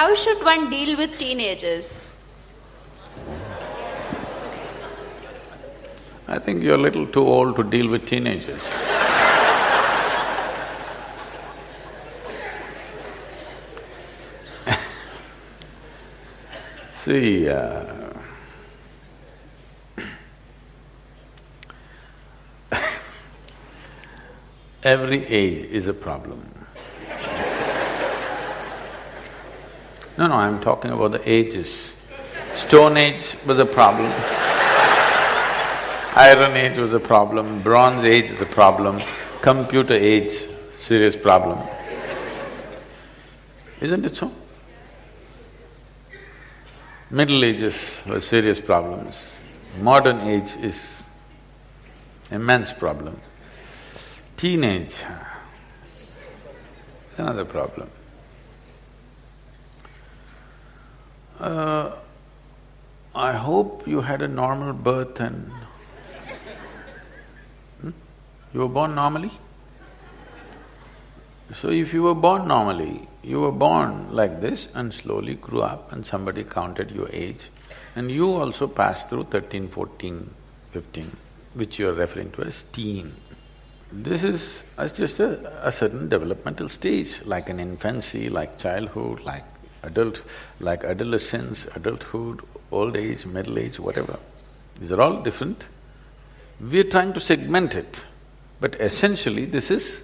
how should one deal with teenagers? I think you're a little too old to deal with teenagers. See, every age is a problem. No, I'm talking about the ages. Stone Age was a problem. Iron Age was a problem, Bronze Age is a problem, Computer Age, serious problem. Isn't it so? Middle Ages were serious problems. Modern age is immense problem. Teenage, another problem. I hope you had a normal birth and… You were born normally? So if you were born normally, you were born like this and slowly grew up and somebody counted your age and you also passed through 13, 14, 15, which you are referring to as teen. This is just a certain developmental stage, like an infancy, like childhood, like adolescence, adulthood, old age, middle age, whatever. These are all different. We're trying to segment it, but essentially this is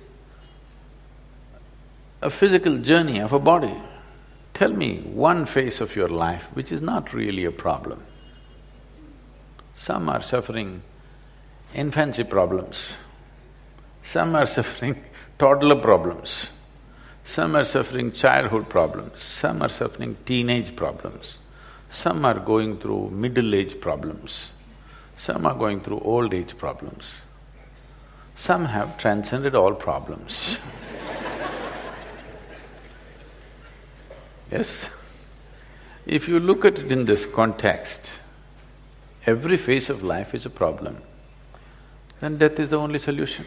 a physical journey of a body. Tell me one phase of your life which is not really a problem. Some are suffering infancy problems, some are suffering toddler problems, some are suffering childhood problems, some are suffering teenage problems, some are going through middle age problems, some are going through old age problems, some have transcended all problems. Yes? If you look at it in this context, every phase of life is a problem, then death is the only solution.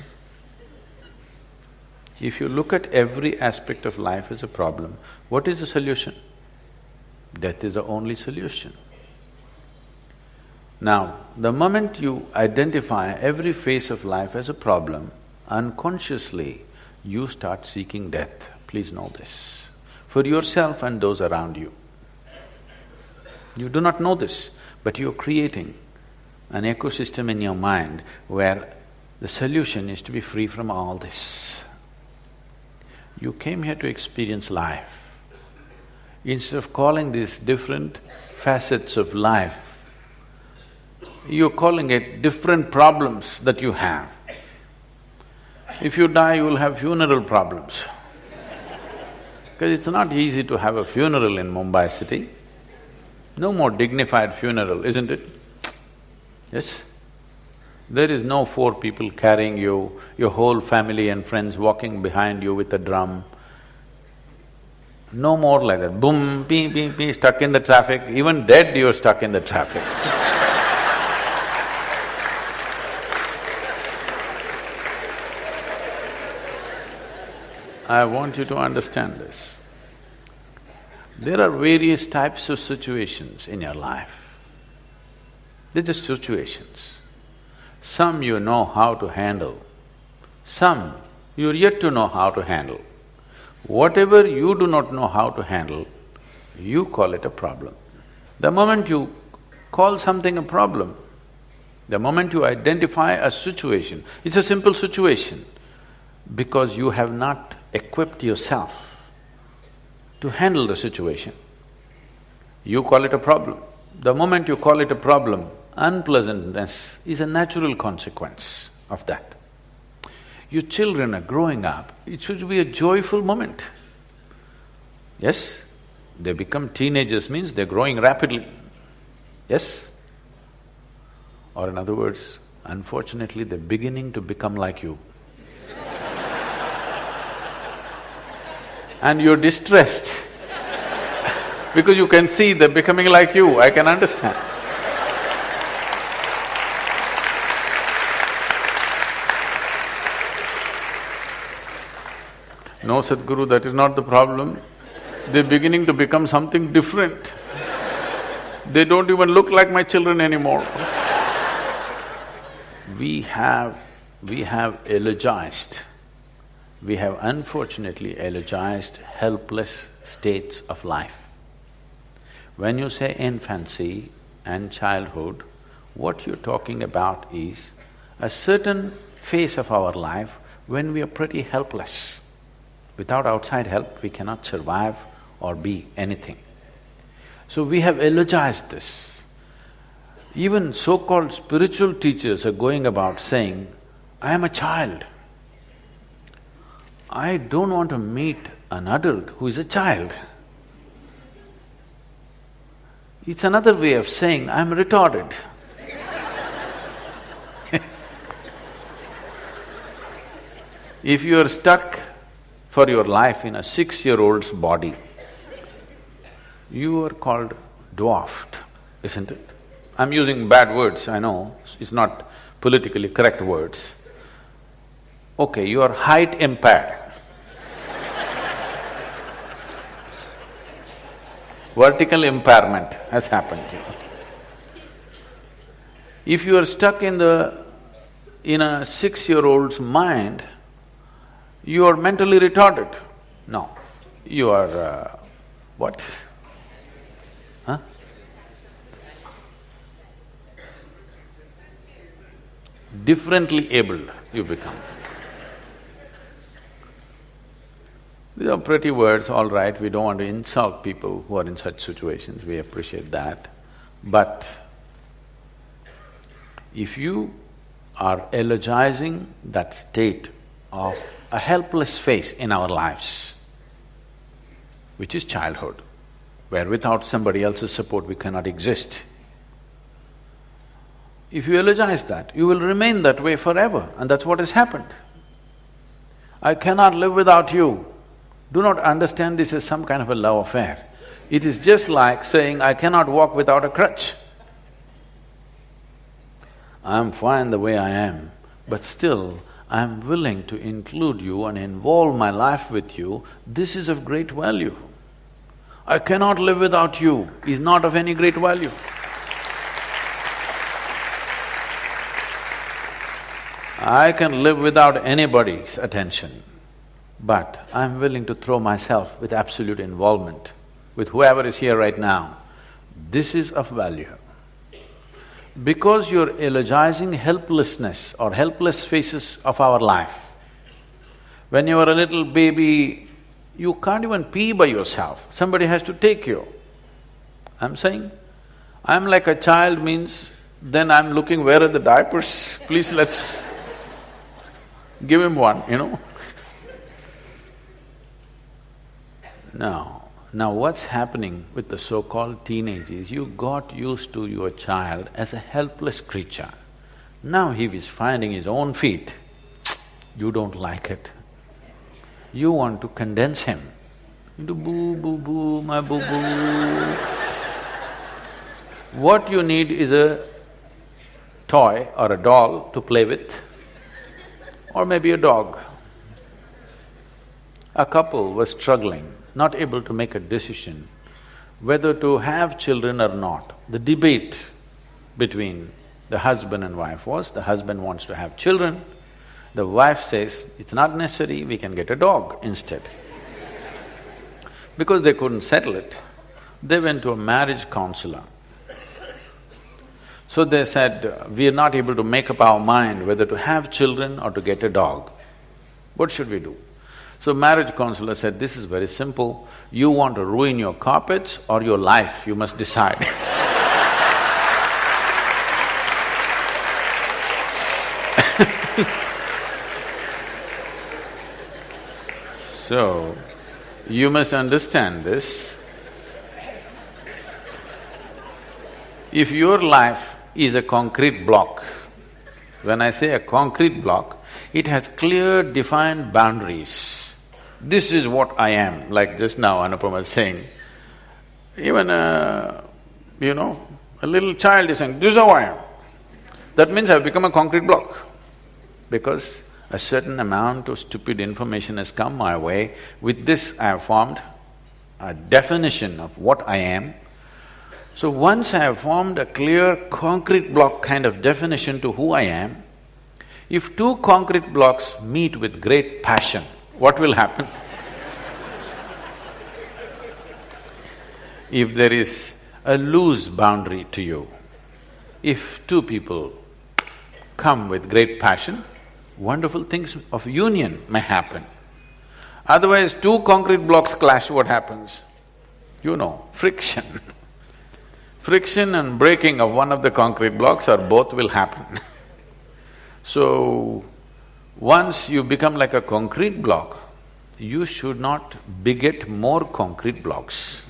If you look at every aspect of life as a problem, what is the solution? Death is the only solution. Now, the moment you identify every phase of life as a problem, unconsciously you start seeking death. Please know this. For yourself and those around you. You do not know this, but you're creating an ecosystem in your mind where the solution is to be free from all this. You came here to experience life. Instead of calling these different facets of life, you're calling it different problems that you have. If you die, you will have funeral problems. Because it's not easy to have a funeral in Mumbai city. No more dignified funeral, isn't it? Yes? There is no 4 people carrying you, your whole family and friends walking behind you with a drum. No more like that, boom, pee, pee, pee, stuck in the traffic. Even dead, you're stuck in the traffic. I want you to understand this. There are various types of situations in your life. They're just situations. Some you know how to handle, some you're yet to know how to handle. Whatever you do not know how to handle, you call it a problem. The moment you call something a problem, the moment you identify a situation, it's a simple situation, because you have not equipped yourself to handle the situation. You call it a problem. The moment you call it a problem, unpleasantness is a natural consequence of that. Your children are growing up, it should be a joyful moment. Yes? They become teenagers means they're growing rapidly. Yes? Or in other words, unfortunately, they're beginning to become like you. And you're distressed because you can see they're becoming like you, I can understand. No, Sadhguru, that is not the problem. They're beginning to become something different. They don't even look like my children anymore. We have eulogized, we have unfortunately eulogized helpless states of life. When you say infancy and childhood, what you're talking about is a certain phase of our life when we are pretty helpless. Without outside help, we cannot survive or be anything. So we have eulogized this. Even so-called spiritual teachers are going about saying, I am a child. I don't want to meet an adult who is a child. It's another way of saying, I'm retarded. If you are stuck for your life in a 6-year-old's body, you are called dwarfed, isn't it? I'm using bad words, I know, it's not politically correct words. Okay, you are height impaired. Vertical impairment has happened to you. If you are stuck in a 6-year-old's mind, you are mentally retarded. No, you are what? Huh? Differently abled you become. These are pretty words, all right, we don't want to insult people who are in such situations, we appreciate that. But if you are eulogizing that state of a helpless phase in our lives, which is childhood, where without somebody else's support we cannot exist. If you eulogize that, you will remain that way forever, and that's what has happened. I cannot live without you. Do not understand this as some kind of a love affair. It is just like saying, I cannot walk without a crutch. I'm fine the way I am, but still I'm willing to include you and involve my life with you. This is of great value. I cannot live without you is not of any great value. I can live without anybody's attention, but I'm willing to throw myself with absolute involvement with whoever is here right now. This is of value. Because you're eulogizing helplessness or helpless phases of our life. When you were a little baby, you can't even pee by yourself, somebody has to take you. I'm saying, I'm like a child means then I'm looking where are the diapers, please let's give him one, you know. Now what's happening with the so-called teenage is you got used to your child as a helpless creature. Now he is finding his own feet, you don't like it. You want to condense him into boo, boo, boo, my boo, boo. What you need is a toy or a doll to play with, or maybe a dog. A couple was struggling, not able to make a decision whether to have children or not. The debate between the husband and wife was, the husband wants to have children, the wife says, it's not necessary, we can get a dog instead. Because they couldn't settle it, they went to a marriage counselor. So they said, we are not able to make up our mind whether to have children or to get a dog. What should we do? So marriage counselor said, this is very simple, you want to ruin your carpets or your life, you must decide. So, you must understand this. If your life is a concrete block, when I say a concrete block, it has clear defined boundaries. This is what I am, like just now Anupama was saying. Even a little child is saying, this is how I am. That means I've become a concrete block. Because a certain amount of stupid information has come my way, with this I have formed a definition of what I am. So once I have formed a clear concrete block kind of definition to who I am, if two concrete blocks meet with great passion, what will happen? If there is a loose boundary to you, if two people come with great passion, wonderful things of union may happen. Otherwise, two concrete blocks clash, what happens? You know, friction. Friction and breaking of one of the concrete blocks or both will happen. So, once you become like a concrete block, you should not beget more concrete blocks,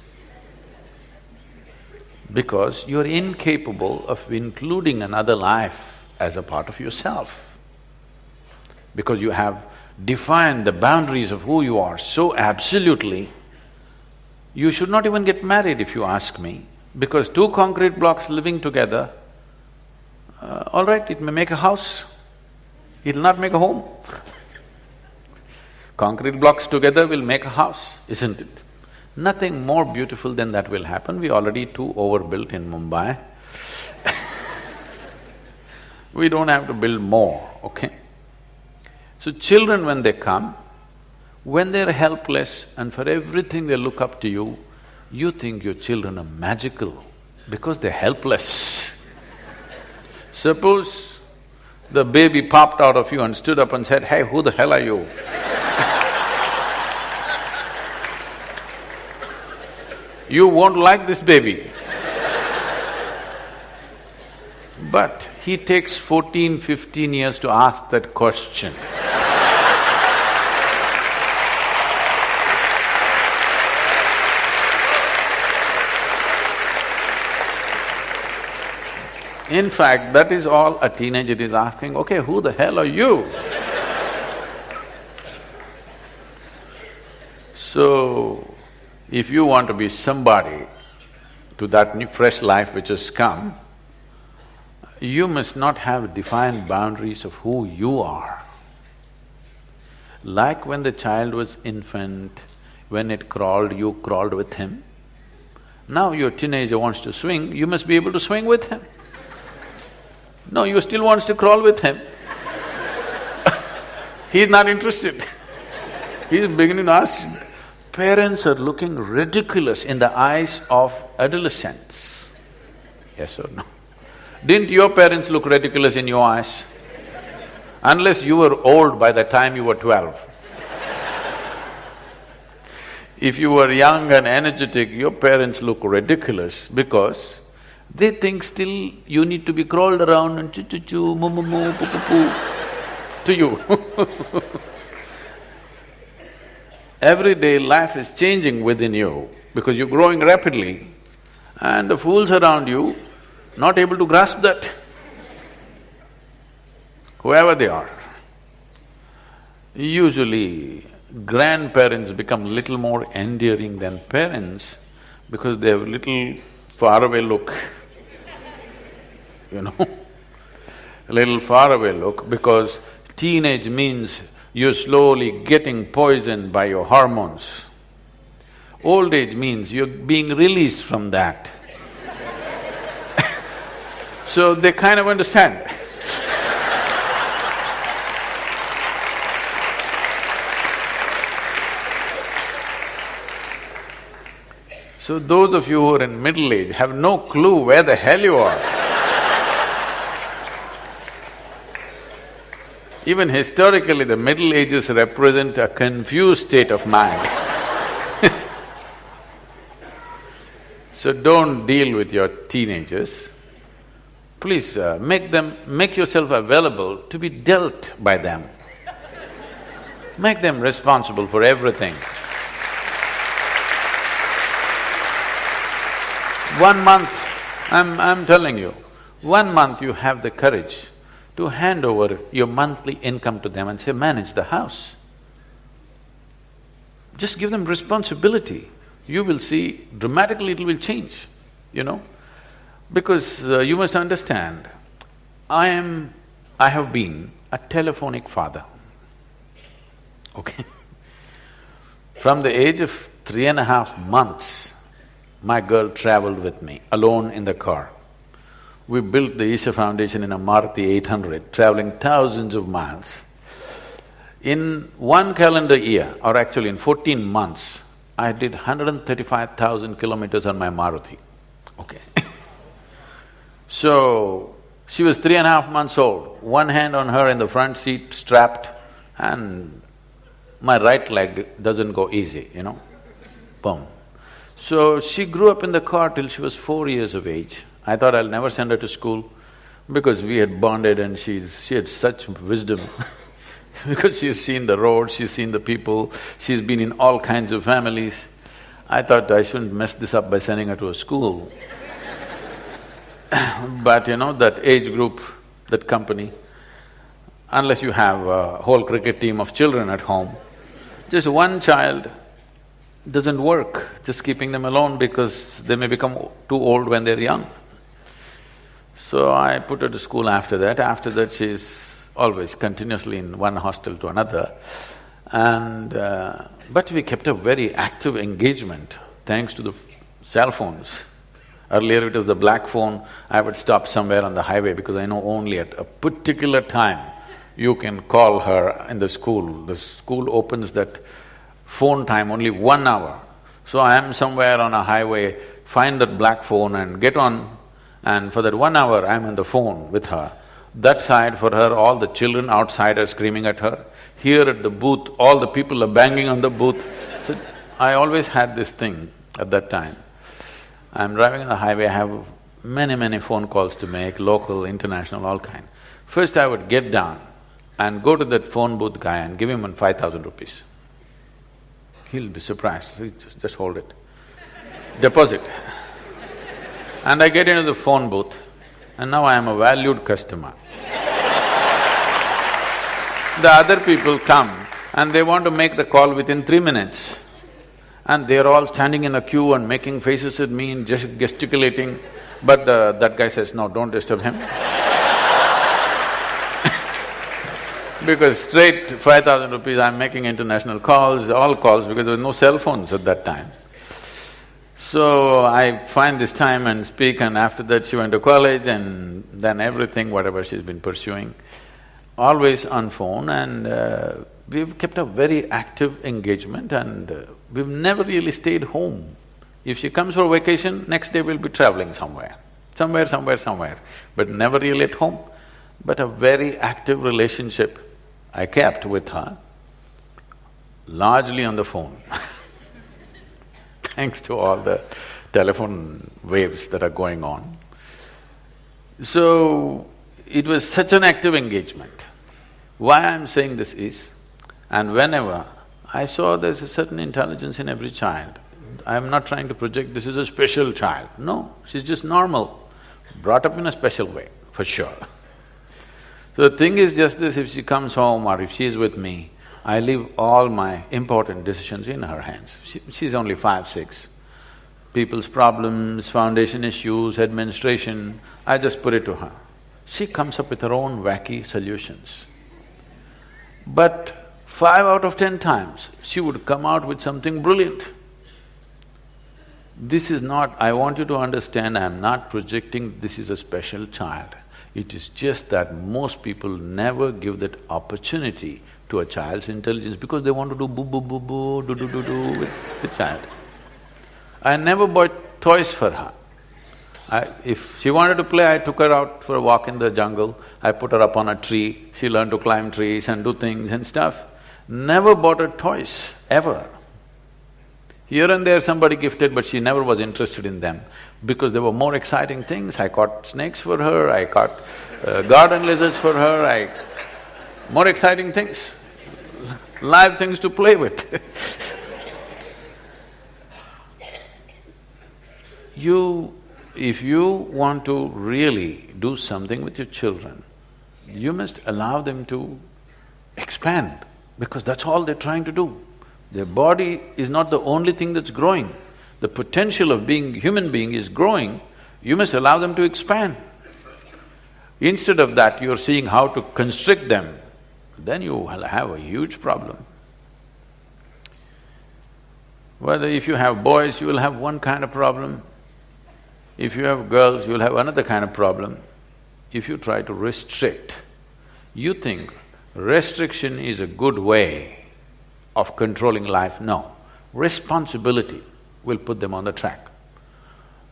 because you're incapable of including another life as a part of yourself. Because you have defined the boundaries of who you are so absolutely, you should not even get married if you ask me, because two concrete blocks living together, all right, it may make a house, it'll not make a home. Concrete blocks together will make a house, isn't it? Nothing more beautiful than that will happen. We're already too overbuilt in Mumbai. We don't have to build more, okay? So children when they come, when they're helpless and for everything they look up to you, you think your children are magical because they're helpless. Suppose the baby popped out of you and stood up and said, "Hey, who the hell are you?" You won't like this baby. But he takes 14, 15 years to ask that question. In fact, that is all a teenager is asking, okay, who the hell are you? So, if you want to be somebody to that new fresh life which has come, you must not have defined boundaries of who you are. Like when the child was infant, when it crawled, you crawled with him. Now your teenager wants to swing, you must be able to swing with him. No, you still wants to crawl with him. He's not interested. He's beginning to ask. Parents are looking ridiculous in the eyes of adolescents. Yes or no? Didn't your parents look ridiculous in your eyes? Unless you were old by the time you were 12. If you were young and energetic, your parents look ridiculous because they think still you need to be crawled around and choo-choo-choo, moo-moo-moo, poo-poo-poo to you. Everyday life is changing within you because you're growing rapidly and the fools around you not able to grasp that, whoever they are. Usually, grandparents become little more endearing than parents because they have a little faraway look, you know. A little faraway look because teenage means you're slowly getting poisoned by your hormones. Old age means you're being released from that. So they kind of understand. So those of you who are in middle age have no clue where the hell you are. Even historically, the Middle Ages represent a confused state of mind. So don't deal with your teenagers. Please make yourself available to be dealt by them. Make them responsible for everything. 1 month, I'm telling you, 1 month you have the courage to hand over your monthly income to them and say, manage the house. Just give them responsibility. You will see dramatically it will change, you know. Because you must understand, I have been a telephonic father, okay? From the age of 3.5 months, my girl traveled with me, alone in the car. We built the Isha Foundation in a Maruti 800, traveling thousands of miles. In one calendar year, or actually in 14 months, I did 135,000 kilometers on my Maruti, okay. So, she was 3.5 months old, one hand on her in the front seat, strapped, and my right leg doesn't go easy, boom. So, she grew up in the car till she was 4 years of age. I thought I'll never send her to school because we had bonded and she had such wisdom because she's seen the road, she's seen the people, she's been in all kinds of families. I thought I shouldn't mess this up by sending her to a school. But that age group, that company, unless you have a whole cricket team of children at home, just one child doesn't work, just keeping them alone because they may become too old when they're young. So I put her to school after that. After that, she's always continuously in one hostel to another. And… but we kept a very active engagement thanks to the cell phones. Earlier it was the black phone, I would stop somewhere on the highway because I know only at a particular time you can call her in the school. The school opens that phone time only 1 hour. So I am somewhere on a highway, find that black phone and get on, and for that 1 hour I'm on the phone with her. That side for her, all the children outside are screaming at her. Here at the booth, all the people are banging on the booth. So I always had this thing at that time. I'm driving on the highway, I have many phone calls to make, local, international, all kind. First I would get down and go to that phone booth guy and give him 5,000 rupees. He'll be surprised, just hold it. Deposit. And I get into the phone booth and now I am a valued customer. The other people come and they want to make the call within 3 minutes. And they're all standing in a queue and making faces at me and just gesticulating, but that guy says, no, don't disturb him. Because straight 5,000 rupees, I'm making international calls, all calls, because there was no cell phones at that time. So I find this time and speak, and after that she went to college and then everything, whatever she's been pursuing, always on phone, and we've kept a very active engagement, and we've never really stayed home. If she comes for vacation, next day we'll be traveling somewhere, but never really at home. But a very active relationship I kept with her, largely on the phone thanks to all the telephone waves that are going on. So, it was such an active engagement. Why I'm saying this is, and whenever I saw there's a certain intelligence in every child, I'm not trying to project this is a special child, no, she's just normal, brought up in a special way, for sure. So the thing is just this, if she comes home or if she's with me, I leave all my important decisions in her hands. She's only 5, 6. People's problems, foundation issues, administration, I just put it to her. She comes up with her own wacky solutions. But 5 out of 10 times, she would come out with something brilliant. This is not… I want you to understand, I'm not projecting this is a special child. It is just that most people never give that opportunity to a child's intelligence because they want to do boo-boo-boo-boo, do-do-do-do with the child. I never bought toys for her. If she wanted to play, I took her out for a walk in the jungle, I put her up on a tree, she learned to climb trees and do things and stuff. Never bought her toys, ever. Here and there somebody gifted, but she never was interested in them because there were more exciting things. I caught snakes for her, I caught garden lizards for her, more exciting things, live things to play with. If you want to really do something with your children, you must allow them to expand because that's all they're trying to do. Their body is not the only thing that's growing. The potential of being human being is growing, you must allow them to expand. Instead of that, you're seeing how to constrict them, then you will have a huge problem. Whether if you have boys, you will have one kind of problem. If you have girls, you will have another kind of problem. If you try to restrict, you think restriction is a good way of controlling life. No. Responsibility will put them on the track.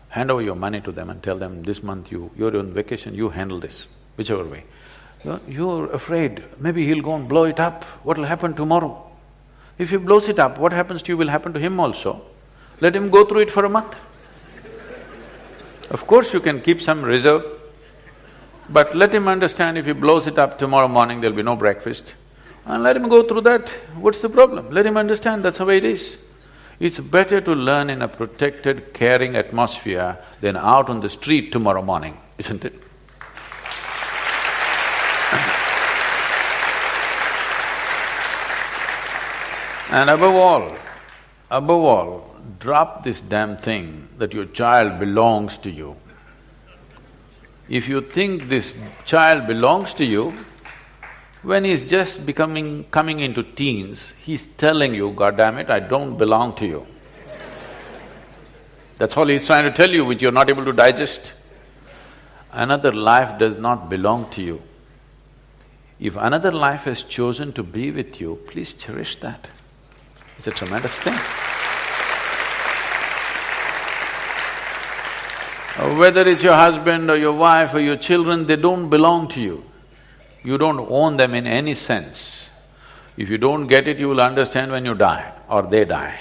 Hand over your money to them and tell them, this month you're on vacation, you handle this, whichever way. You're afraid, maybe he'll go and blow it up, what'll happen tomorrow? If he blows it up, what happens to you will happen to him also. Let him go through it for a month. Of course you can keep some reserve, but let him understand if he blows it up tomorrow morning, there'll be no breakfast. And let him go through that, what's the problem? Let him understand that's the way it is. It's better to learn in a protected, caring atmosphere than out on the street tomorrow morning, isn't it? And above all, drop this damn thing that your child belongs to you. If you think this child belongs to you, when he's just coming into teens, he's telling you, God damn it, I don't belong to you. That's all he's trying to tell you, which you're not able to digest. Another life does not belong to you. If another life has chosen to be with you, please cherish that. It's a tremendous thing. Whether it's your husband or your wife or your children, they don't belong to you. You don't own them in any sense. If you don't get it, you will understand when you die or they die.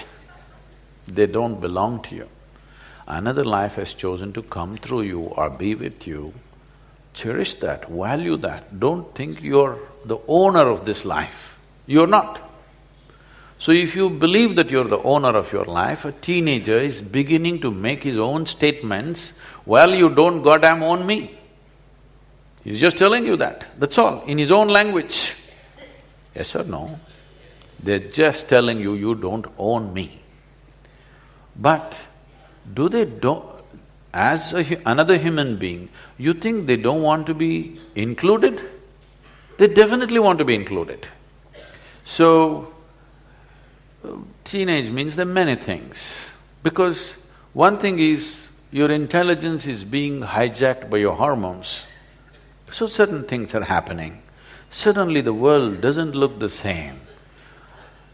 They don't belong to you. Another life has chosen to come through you or be with you. Cherish that, value that. Don't think you're the owner of this life. You're not. So if you believe that you're the owner of your life, a teenager is beginning to make his own statements, well, you don't goddamn own me. He's just telling you that, that's all, in his own language. Yes or no? They're just telling you, you don't own me. But do they as another human being, you think they don't want to be included? They definitely want to be included. So, teenage means there are many things. Because one thing is, your intelligence is being hijacked by your hormones. So certain things are happening. Suddenly the world doesn't look the same.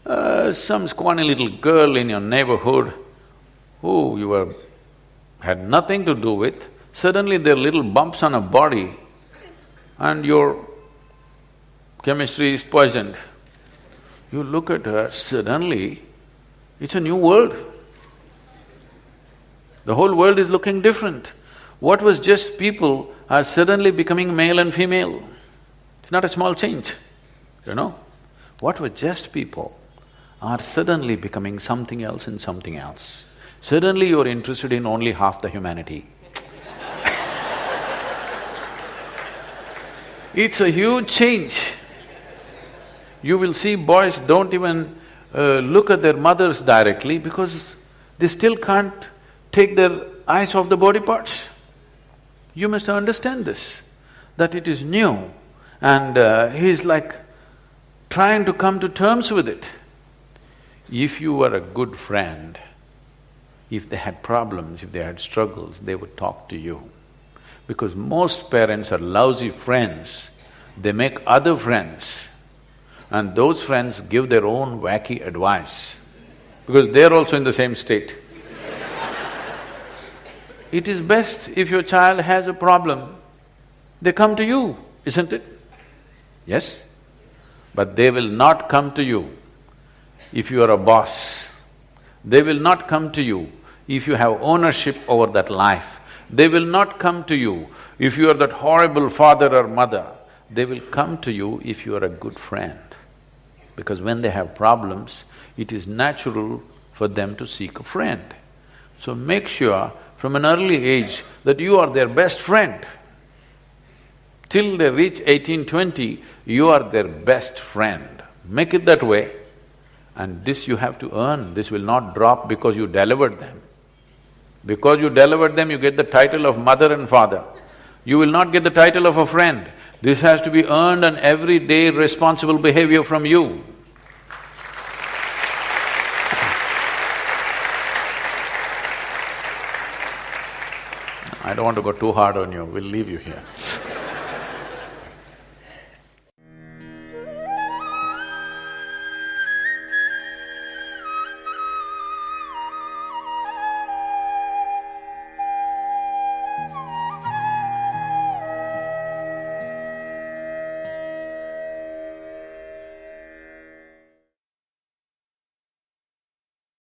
Some scrawny little girl in your neighborhood who you had nothing to do with, suddenly there are little bumps on her body and your chemistry is poisoned. You look at her, suddenly it's a new world. The whole world is looking different. What was just people are suddenly becoming male and female. It's not a small change, you know. What were just people are suddenly becoming something else and something else. Suddenly you're interested in only half the humanity. It's a huge change. You will see boys don't even look at their mothers directly because they still can't take their eyes off the body parts. You must understand this, that it is new and he's like trying to come to terms with it. If you were a good friend, if they had problems, if they had struggles, they would talk to you. Because most parents are lousy friends, they make other friends. And those friends give their own wacky advice, because they're also in the same state. It is best if your child has a problem, they come to you, isn't it? Yes? But they will not come to you if you are a boss. They will not come to you if you have ownership over that life. They will not come to you if you are that horrible father or mother. They will come to you if you are a good friend. Because when they have problems, it is natural for them to seek a friend. So make sure from an early age that you are their best friend. Till they reach 18, 20, you are their best friend. Make it that way. And this you have to earn, this will not drop because you delivered them. Because you delivered them, you get the title of mother and father. You will not get the title of a friend. This has to be earned and everyday responsible behavior from you. I don't want to go too hard on you, we'll leave you here.